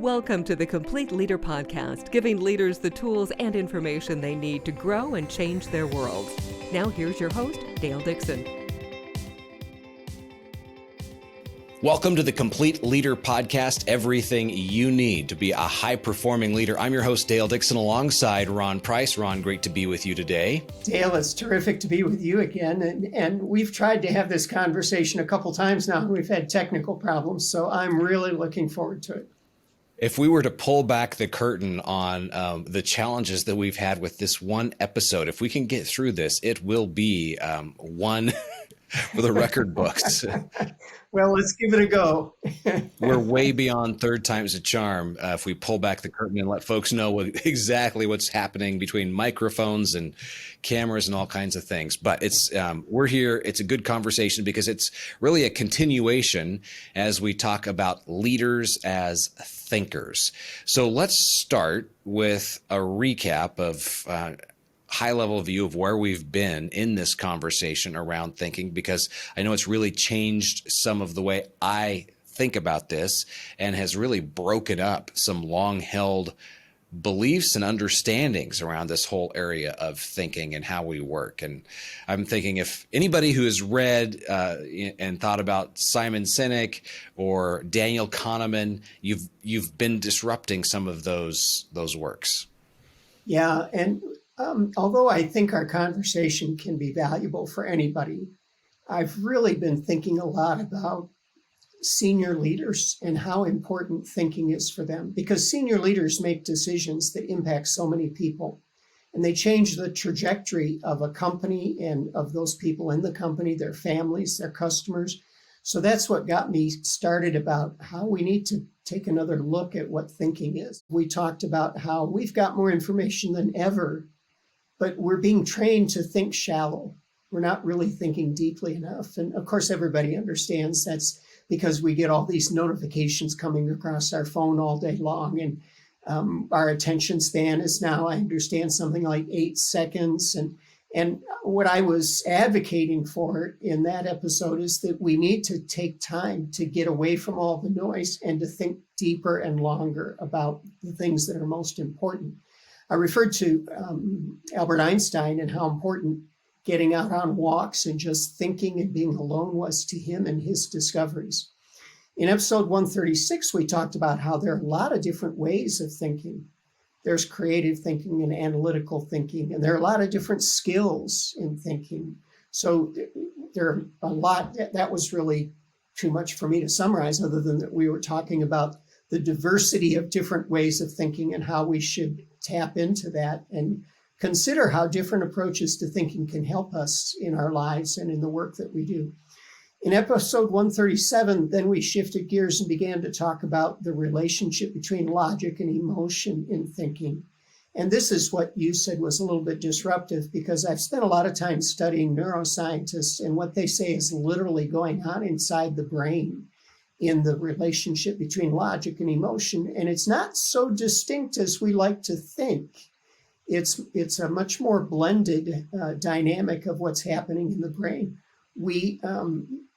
Welcome to the Complete Leader Podcast, giving leaders the tools and information they need to grow and change their world. Now here's your host, Dale Dixon. Welcome to the Complete Leader Podcast, everything you need to be a high-performing leader. I'm your host, Dale Dixon, alongside Ron Price. Ron, great to be with you today. Dale, it's terrific to be with you again. And we've tried to have this conversation a couple times now, and we've had technical problems, so I'm really looking forward to it. If we were to pull back the curtain on the challenges that we've had with this one episode, if we can get through this, it will be one for the record books. Well, let's give it a go. We're way beyond third time's a charm if we pull back the curtain and let folks know exactly what's happening between microphones and cameras and all kinds of things. But it's we're here. It's a good conversation because it's really a continuation as we talk about leaders as thinkers. So let's start with a recap of high-level view of where we've been in this conversation around thinking, because I know it's really changed some of the way I think about this and has really broken up some long-held beliefs and understandings around this whole area of thinking and how we work. And I'm thinking if anybody who has read and thought about Simon Sinek or Daniel Kahneman, you've been disrupting some of those works. Yeah, and although I think our conversation can be valuable for anybody, I've really been thinking a lot about senior leaders and how important thinking is for them, because senior leaders make decisions that impact so many people, and they change the trajectory of a company and of those people in the company, their families, their customers. So that's what got me started about how we need to take another look at what thinking is. We talked about how we've got more information than ever, but we're being trained to think shallow. We're not really thinking deeply enough. And of course, everybody understands that's because we get all these notifications coming across our phone all day long. And our attention span is now, I understand, something like 8 seconds. And what I was advocating for in that episode is that we need to take time to get away from all the noise and to think deeper and longer about the things that are most important. I referred to Albert Einstein and how important getting out on walks and just thinking and being alone was to him and his discoveries. In episode 136, we talked about how there are a lot of different ways of thinking. There's creative thinking and analytical thinking, and there are a lot of different skills in thinking. So there are a lot. That was really too much for me to summarize, other than that we were talking about the diversity of different ways of thinking and how we should tap into that and consider how different approaches to thinking can help us in our lives and in the work that we do. In episode 137, then we shifted gears and began to talk about the relationship between logic and emotion in thinking. And this is what you said was a little bit disruptive, because I've spent a lot of time studying neuroscientists, and what they say is literally going on inside the brain in the relationship between logic and emotion. And it's not so distinct as we like to think. It's a much more blended dynamic of what's happening in the brain. We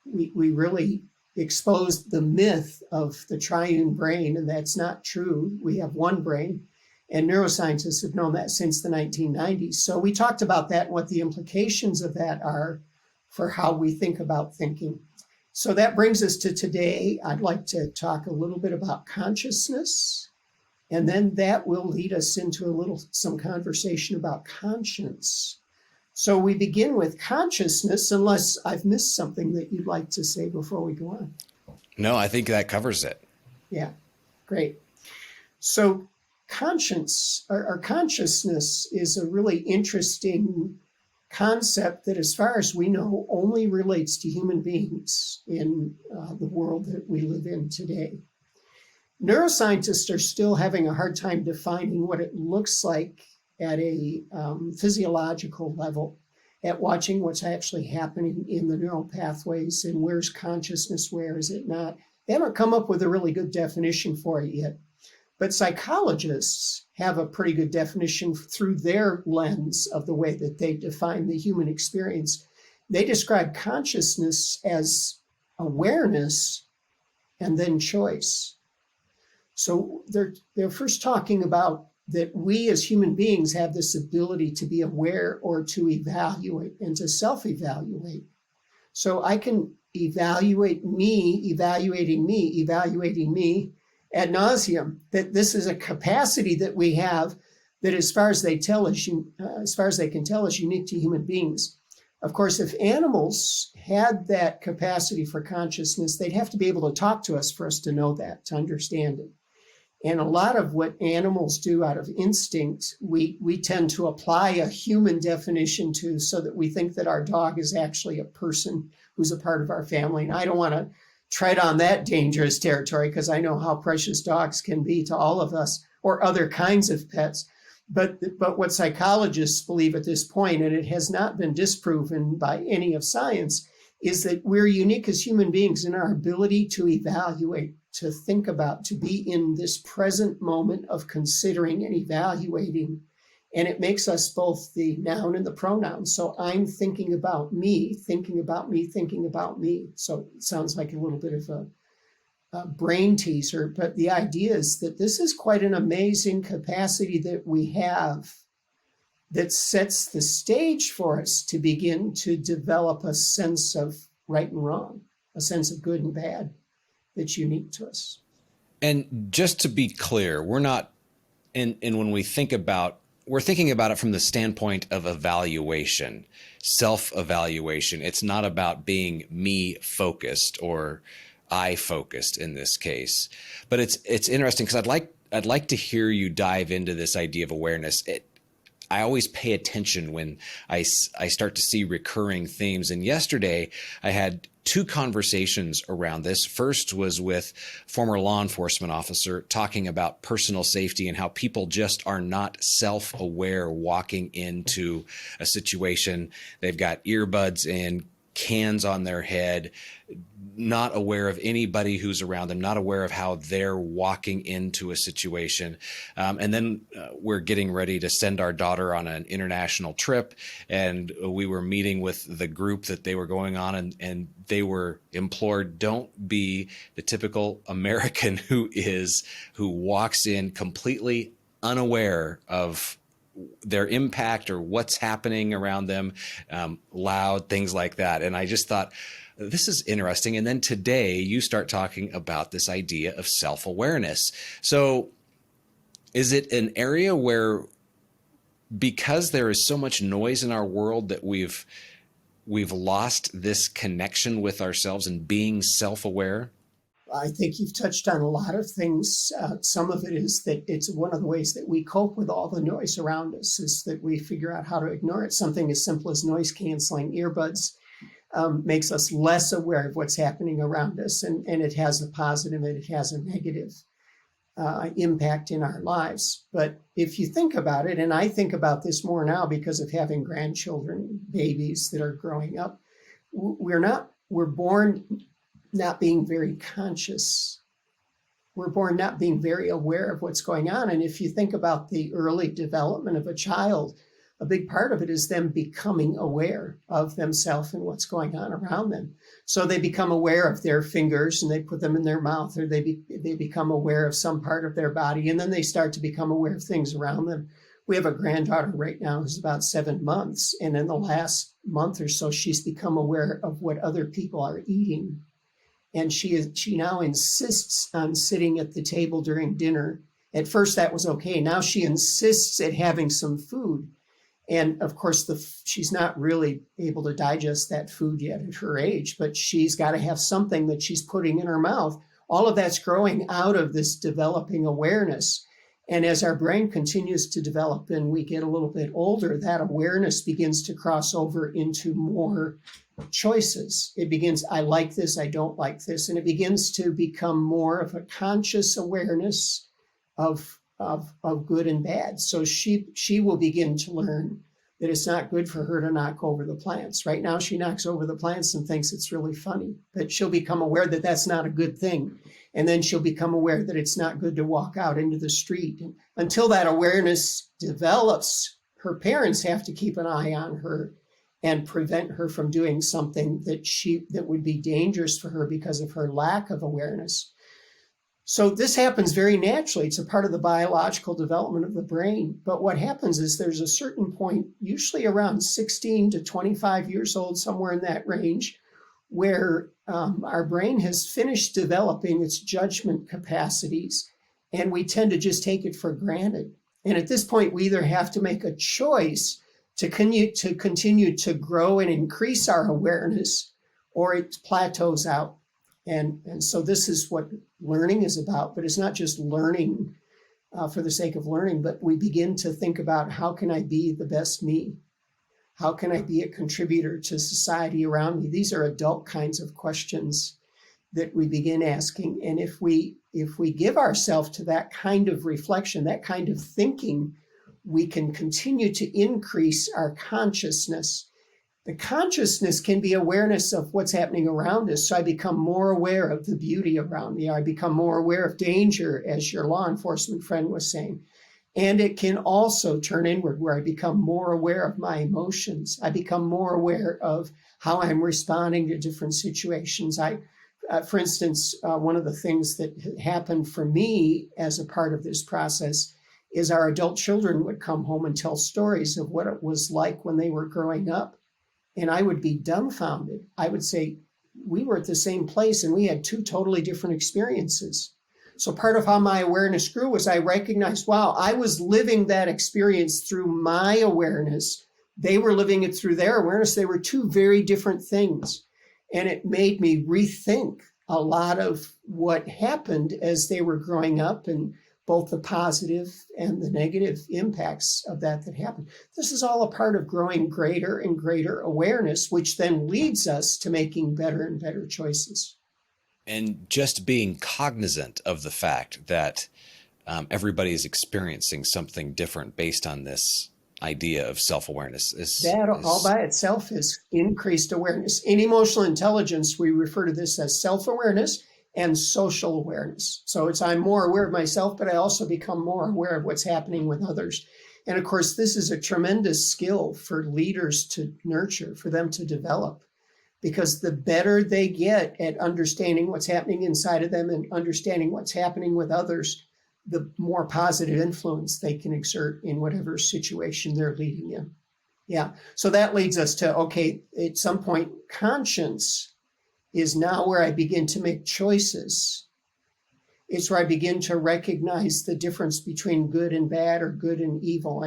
really exposed the myth of the triune brain, and that's not true. We have one brain, and neuroscientists have known that since the 1990s. So we talked about that and what the implications of that are for how we think about thinking. So that brings us to today. I'd like to talk a little bit about consciousness, and then that will lead us into some conversation about conscience. So we begin with consciousness, unless I've missed something that you'd like to say before we go on. No, I think that covers it. Yeah, great. So conscience, or consciousness, is a really interesting concept that, as far as we know, only relates to human beings in the world that we live in today. Neuroscientists are still having a hard time defining what it looks like at a physiological level, at watching what's actually happening in the neural pathways and where's consciousness, where is it not. They haven't come up with a really good definition for it yet. But psychologists have a pretty good definition through their lens of the way that they define the human experience. They describe consciousness as awareness and then choice. So they're first talking about that we as human beings have this ability to be aware or to evaluate and to self-evaluate. So I can evaluating me ad nauseum, that this is a capacity that we have that as far as they can tell is unique to human beings. Of course, if animals had that capacity for consciousness, they'd have to be able to talk to us for us to know that, to understand it. And a lot of what animals do out of instinct, we tend to apply a human definition to, so that we think that our dog is actually a person who's a part of our family. And I don't want to tread on that dangerous territory, because I know how precious dogs can be to all of us, or other kinds of pets. But what psychologists believe at this point, and it has not been disproven by any of science, is that we're unique as human beings in our ability to evaluate, to think about, to be in this present moment of considering and evaluating. And it makes us both the noun and the pronoun. So I'm thinking about me, thinking about me, thinking about me. So it sounds like a little bit of a brain teaser, but the idea is that this is quite an amazing capacity that we have that sets the stage for us to begin to develop a sense of right and wrong, a sense of good and bad that's unique to us. And just to be clear, we're not, and when we think about, we're thinking about it from the standpoint of evaluation, self-evaluation. It's not about being me focused or I focused in this case. But it's interesting, because I'd like to hear you dive into this idea of awareness. I always pay attention when I start to see recurring themes. And yesterday I had two conversations around this. First was with former law enforcement officer talking about personal safety and how people just are not self-aware walking into a situation. They've got earbuds in, cans on their head, not aware of anybody who's around them, not aware of how they're walking into a situation. And then we're getting ready to send our daughter on an international trip. And we were meeting with the group that they were going on, and they were implored, don't be the typical American who walks in completely unaware of their impact or what's happening around them, loud, things like that. And I just thought, this is interesting. And then today you start talking about this idea of self-awareness. So is it an area where, because there is so much noise in our world, that we've lost this connection with ourselves and being self-aware? I think you've touched on a lot of things. Some of it is that it's one of the ways that we cope with all the noise around us, is that we figure out how to ignore it. Something as simple as noise canceling earbuds makes us less aware of what's happening around us. And it has a positive and it has a negative impact in our lives. But if you think about it, and I think about this more now because of having grandchildren, babies that are growing up, we're born not being very conscious. We're born not being very aware of what's going on. And if you think about the early development of a child, a big part of it is them becoming aware of themselves and what's going on around them. So they become aware of their fingers and they put them in their mouth, or they become aware of some part of their body, and then they start to become aware of things around them. We have a granddaughter right now who's about 7 months. And in the last month or so, she's become aware of what other people are eating. And she now insists on sitting at the table during dinner. At first that was okay. Now she insists at having some food. And of course, she's not really able to digest that food yet at her age, but she's got to have something that she's putting in her mouth. All of that's growing out of this developing awareness. And as our brain continues to develop and we get a little bit older, that awareness begins to cross over into more choices. It begins, I like this, I don't like this. And it begins to become more of a conscious awareness of good and bad. So she will begin to learn that it's not good for her to knock over the plants. Right now, she knocks over the plants and thinks it's really funny, but she'll become aware that that's not a good thing. And then she'll become aware that it's not good to walk out into the street. And until that awareness develops, her parents have to keep an eye on her and prevent her from doing something that would be dangerous for her because of her lack of awareness. So this happens very naturally. It's a part of the biological development of the brain. But what happens is there's a certain point, usually around 16 to 25 years old, somewhere in that range, where our brain has finished developing its judgment capacities, and we tend to just take it for granted. And at this point, we either have to make a choice to continue to grow and increase our awareness, or it plateaus out. And so this is what learning is about, but it's not just learning for the sake of learning, but we begin to think about, how can I be the best me? How can I be a contributor to society around me? These are adult kinds of questions that we begin asking. And if we give ourselves to that kind of reflection, that kind of thinking, we can continue to increase our consciousness. The consciousness can be awareness of what's happening around us. So I become more aware of the beauty around me. I become more aware of danger, as your law enforcement friend was saying. And it can also turn inward, where I become more aware of my emotions. I become more aware of how I'm responding to different situations. For instance, one of the things that happened for me as a part of this process is our adult children would come home and tell stories of what it was like when they were growing up. And I would be dumbfounded. I would say, we were at the same place and we had two totally different experiences. So part of how my awareness grew was I recognized, wow, I was living that experience through my awareness. They were living it through their awareness. They were two very different things. And it made me rethink a lot of what happened as they were growing up, and both the positive and the negative impacts of that happened. This is all a part of growing greater and greater awareness, which then leads us to making better and better choices. And just being cognizant of the fact that everybody is experiencing something different based on this idea of self-awareness is all by itself is increased awareness. In emotional intelligence, we refer to this as self-awareness and social awareness. So I'm more aware of myself, but I also become more aware of what's happening with others. And of course, this is a tremendous skill for leaders to nurture, for them to develop, because the better they get at understanding what's happening inside of them and understanding what's happening with others, the more positive influence they can exert in whatever situation they're leading in. Yeah. So that leads us to, okay, at some point, conscience is now where I begin to make choices. It's where I begin to recognize the difference between good and bad, or good and evil.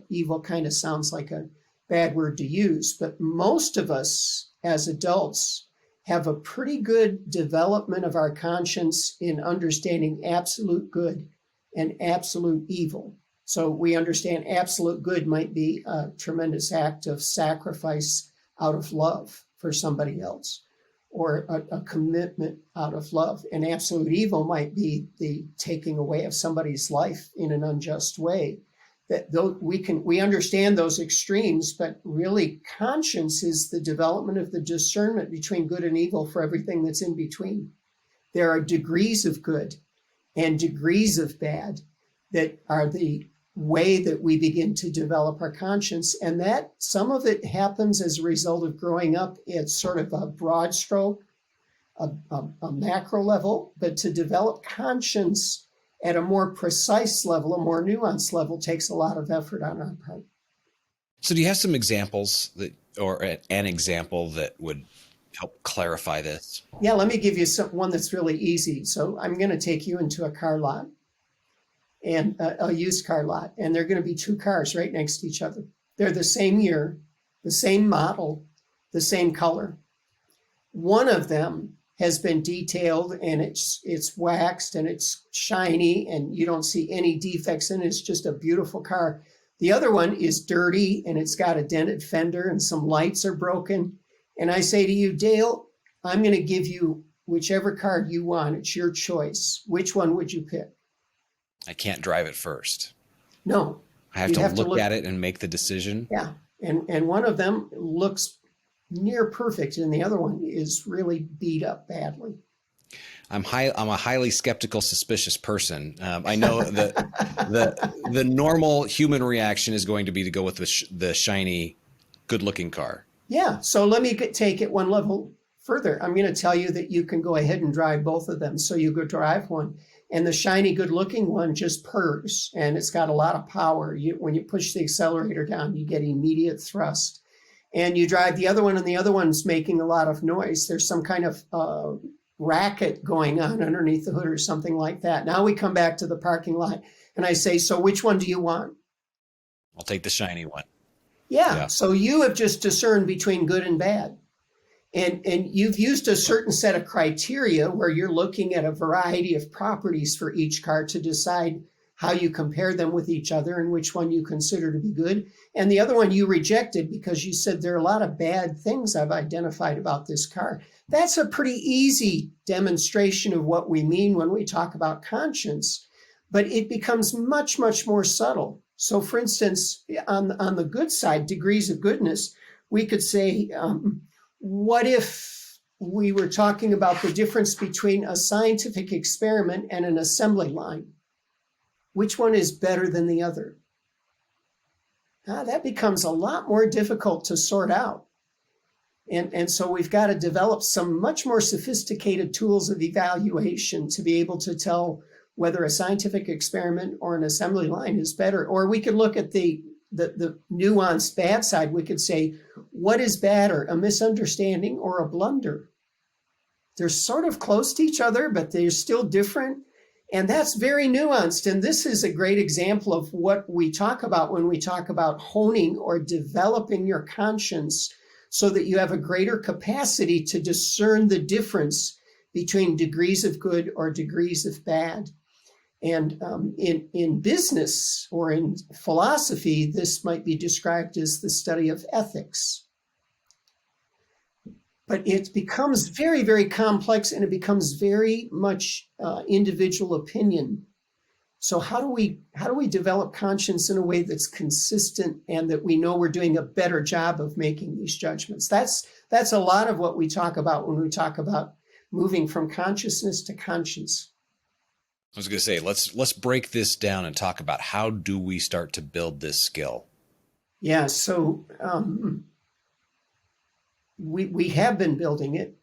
Evil kind of sounds like a bad word to use, but most of us as adults have a pretty good development of our conscience in understanding absolute good and absolute evil. So we understand absolute good might be a tremendous act of sacrifice out of love for somebody else, or a commitment out of love. And absolute evil might be the taking away of somebody's life in an unjust way. That though we understand those extremes, but really conscience is the development of the discernment between good and evil for everything that's in between. There are degrees of good and degrees of bad that are the way that we begin to develop our conscience. And that some of it happens as a result of growing up at sort of a broad stroke, a macro level, but to develop conscience at a more precise level, a more nuanced level, takes a lot of effort on our part. So do you have some examples or an example that would help clarify this? Yeah, let me give you one that's really easy. So I'm going to take you into a car lot, and a used car lot, and there are going to be two cars right next to each other. They're the same year, the same model, the same color. One of them has been detailed and it's waxed and it's shiny and you don't see any defects in it. It's just a beautiful car. The other one is dirty and it's got a dented fender and some lights are broken. And I say to you, Dale, I'm going to give you whichever car you want. It's your choice. Which one would you pick? I can't drive it first. No. I have to look at it and make the decision. Yeah. And one of them looks near perfect and the other one is really beat up badly. I'm a highly skeptical, suspicious person. I know that the normal human reaction is going to be to go with the shiny, good-looking car. Yeah. So let me take it one level further. I'm going to tell you that you can go ahead and drive both of them. So you go drive one. and the shiny, good-looking one just purrs, and it's got a lot of power. When you push the accelerator down, you get immediate thrust. And you drive the other one, and the other one's making a lot of noise. There's some kind of racket going on underneath the hood or something like that. Now we come back to the parking lot, and I say, so which one do you want? I'll take the shiny one. Yeah. So you have just discerned between good and bad. And you've used a certain set of criteria where you're looking at a variety of properties for each car to decide how you compare them with each other and which one you consider to be good. And the other one you rejected because you said there are a lot of bad things I've identified about this car. That's a pretty easy demonstration of what we mean when we talk about conscience, but it becomes much, much more subtle. So for instance, on the good side, degrees of goodness, we could say, what if we were talking about the difference between a scientific experiment and an assembly line? Which one is better than the other? That becomes a lot more difficult to sort out. And so we've got to develop some much more sophisticated tools of evaluation to be able to tell whether a scientific experiment or an assembly line is better. Or we could look at the nuanced bad side. We could say, what is badder, a misunderstanding or a blunder? They're sort of close to each other, but they're still different. And that's very nuanced. And this is a great example of what we talk about when we talk about honing or developing your conscience so that you have a greater capacity to discern the difference between degrees of good or degrees of bad. And in business or in philosophy, this might be described as the study of ethics. But it becomes very, very complex, and it becomes very much individual opinion. So how do we develop conscience in a way that's consistent and that we know we're doing a better job of making these judgments? That's a lot of what we talk about when we talk about moving from consciousness to conscience. I was going to say, let's break this down and talk about how do we start to build this skill? Yeah, so we have been building it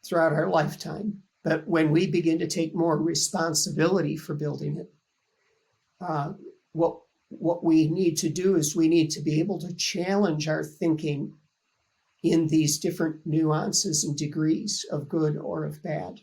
throughout our lifetime, but when we begin to take more responsibility for building it, what we need to do is we need to be able to challenge our thinking in these different nuances and degrees of good or of bad.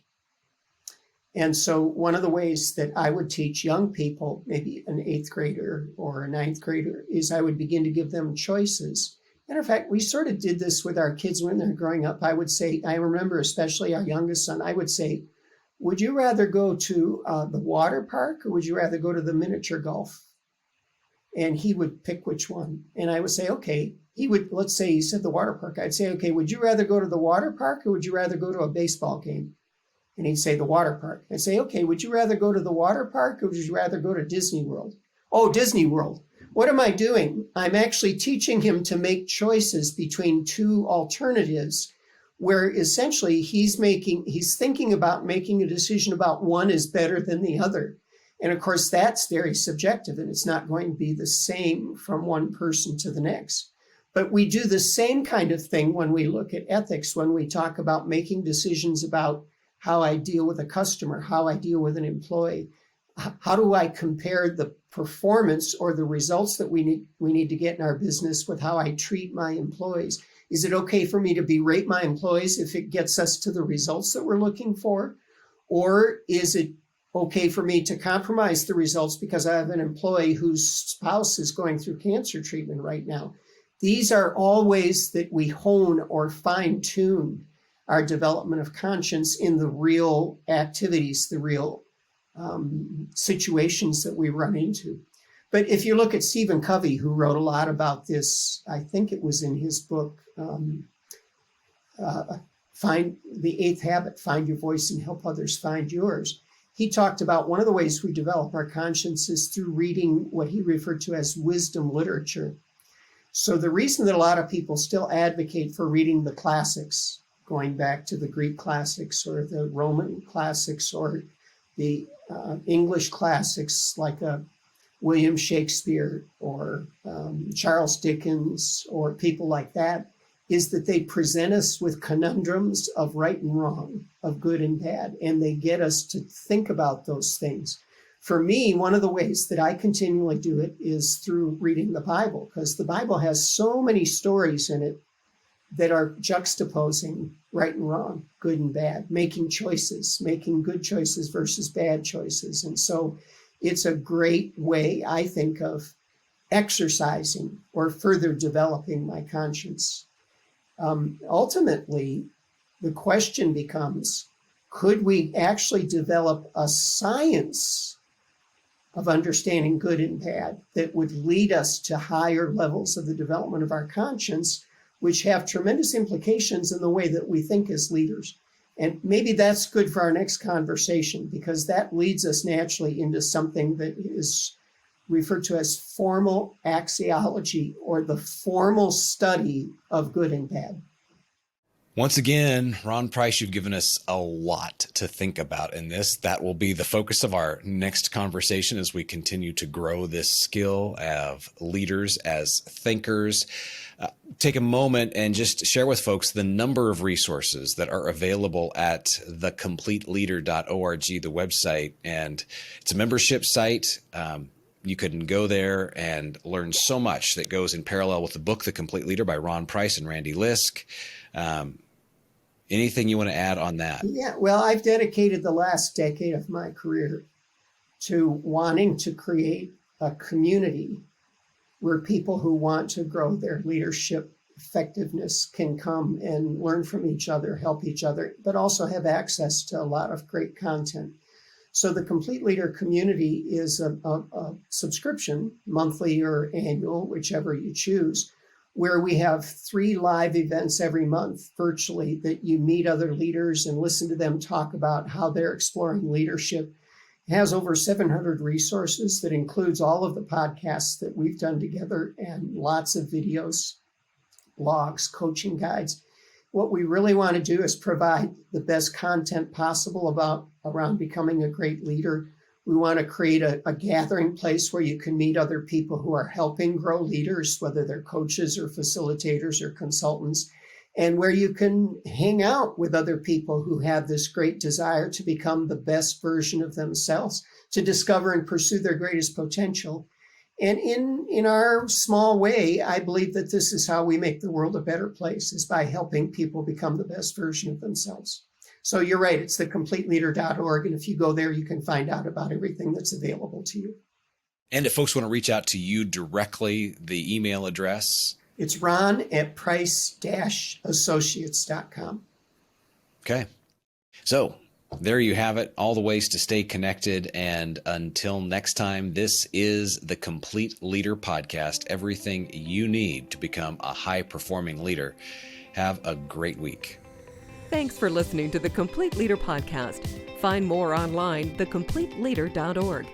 And so one of the ways that I would teach young people, maybe an 8th grader or a 9th grader, is I would begin to give them choices. Matter of fact, we sort of did this with our kids when they're growing up. I would say, I remember especially our youngest son, I would say, would you rather go to the water park or would you rather go to the miniature golf? And he would pick which one. And I would say, okay, let's say he said the water park. I'd say, okay, would you rather go to the water park or would you rather go to a baseball game? And he'd say the water park. I'd say, okay, would you rather go to the water park or would you rather go to Disney World? Oh, Disney World. What am I doing? I'm actually teaching him to make choices between two alternatives where essentially he's thinking about making a decision about one is better than the other. And of course, that's very subjective and it's not going to be the same from one person to the next. But we do the same kind of thing when we look at ethics, when we talk about making decisions about how I deal with a customer, how I deal with an employee. How do I compare the performance or the results that we need to get in our business with how I treat my employees? Is it okay for me to berate my employees if it gets us to the results that we're looking for? Or is it okay for me to compromise the results because I have an employee whose spouse is going through cancer treatment right now? These are all ways that we hone or fine-tune our development of conscience in the real activities, the real situations that we run into. But if you look at Stephen Covey, who wrote a lot about this, I think it was in his book, Find the Eighth Habit, Find Your Voice and Help Others Find Yours. He talked about one of the ways we develop our conscience is through reading what he referred to as wisdom literature. So the reason that a lot of people still advocate for reading the classics, going back to the Greek classics or the Roman classics or the English classics like William Shakespeare or Charles Dickens or people like that, is that they present us with conundrums of right and wrong, of good and bad, and they get us to think about those things. For me, one of the ways that I continually do it is through reading the Bible, because the Bible has so many stories in it that are juxtaposing right and wrong, good and bad, making choices, making good choices versus bad choices. And so it's a great way, I think, of exercising or further developing my conscience. Ultimately, the question becomes, could we actually develop a science of understanding good and bad that would lead us to higher levels of the development of our conscience, which have tremendous implications in the way that we think as leaders? And maybe that's good for our next conversation, because that leads us naturally into something that is referred to as formal axiology, or the formal study of good and bad. Once again, Ron Price, you've given us a lot to think about in this. That will be the focus of our next conversation as we continue to grow this skill of leaders as thinkers. Take a moment and just share with folks the number of resources that are available at thecompleteleader.org, the website. And it's a membership site. You can go there and learn so much that goes in parallel with the book, The Complete Leader by Ron Price and Randy Lisk. Anything you want to add on that? Yeah, well, I've dedicated the last decade of my career to wanting to create a community where people who want to grow their leadership effectiveness can come and learn from each other, help each other, but also have access to a lot of great content. So the Complete Leader community is a subscription, monthly or annual, whichever you choose, where we have 3 live events every month virtually that you meet other leaders and listen to them talk about how they're exploring leadership. It has over 700 resources that includes all of the podcasts that we've done together and lots of videos, blogs, coaching guides. What we really want to do is provide the best content possible around becoming a great leader. We want to create a gathering place where you can meet other people who are helping grow leaders, whether they're coaches or facilitators or consultants, and where you can hang out with other people who have this great desire to become the best version of themselves, to discover and pursue their greatest potential. And in our small way, I believe that this is how we make the world a better place, is by helping people become the best version of themselves. So you're right, it's thecompleteleader.org. And if you go there, you can find out about everything that's available to you. And if folks want to reach out to you directly, the email address? It's ron@price-associates.com. Okay. So there you have it, all the ways to stay connected. And until next time, this is the Complete Leader Podcast, everything you need to become a high-performing leader. Have a great week. Thanks for listening to the Complete Leader Podcast. Find more online, thecompleteleader.org.